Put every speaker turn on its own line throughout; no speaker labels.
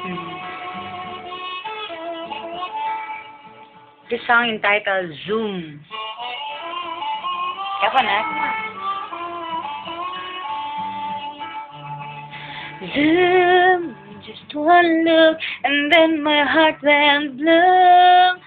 Hmm. This song entitled Zoom. Kaya na? Zoom, just one look, and then my heart went bloom.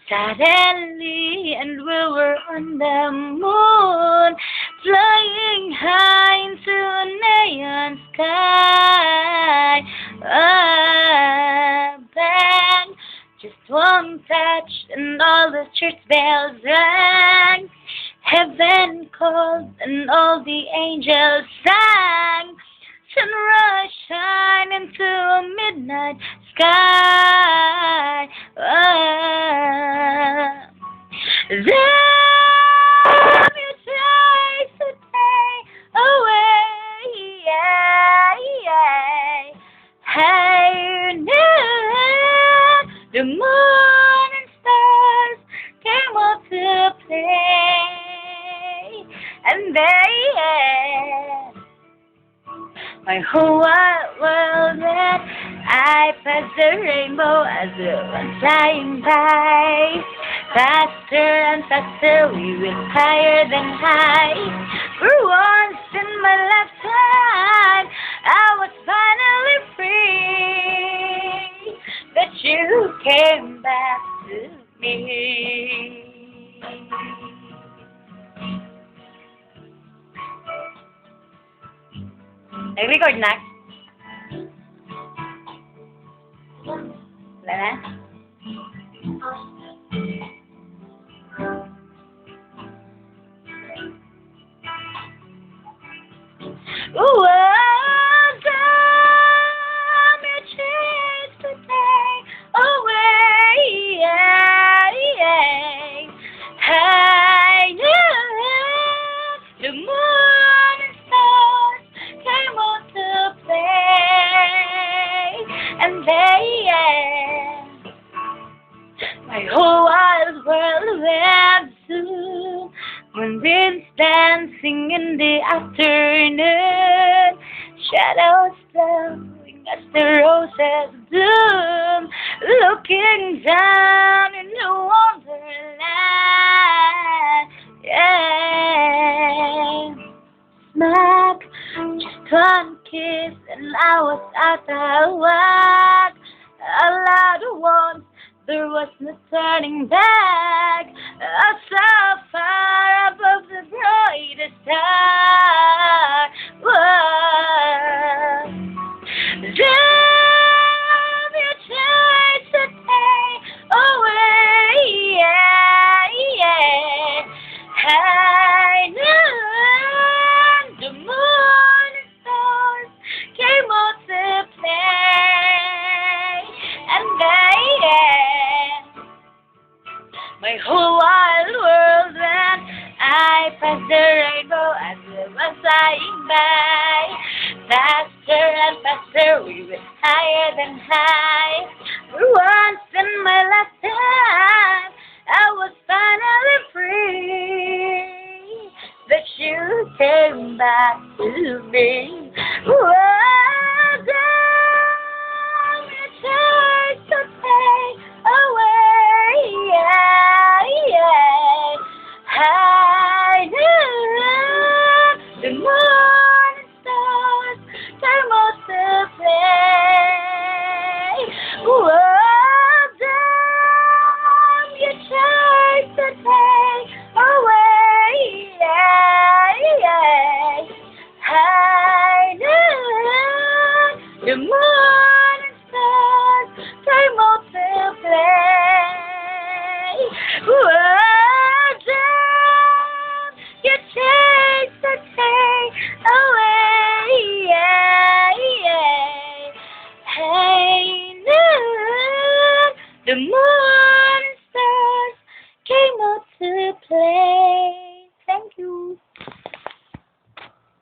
Suddenly, and we were on the moon, flying high into a neon sky. Ah, bang, just one touch, and all the church bells rang. Heaven called, and all the angels sang. Sunrise shine into a midnight sky. Then you take the day away. Hey, now the moon and stars came out to play, and they my whole wide world that I passed the rainbow as we went flying by. Faster and faster, we went higher than high. For once in my lifetime, I was finally free. That you came back to me. Nag-record na? Wala na? Ooh, damn, you chased the day away. I knew the moon and stars came out to play, and they, my whole wide world went zoom. Moonbeams dancing in the afternoon, shadows flowing as the roses bloom, looking down in the wonderland. Yeah, smack, just one kiss and I was out of whack. A loud once, there was no turning back. I saw far above the brightest star. Whoa. Damn, you chased the day away. I knew the moon and stars came out to play, and my whole wide world went. I passed the rainbow as we were flying by. Faster and faster, we went higher than high. For once in my lifetime, I was finally free. That you came back to me. Well, damn, you chased the day away.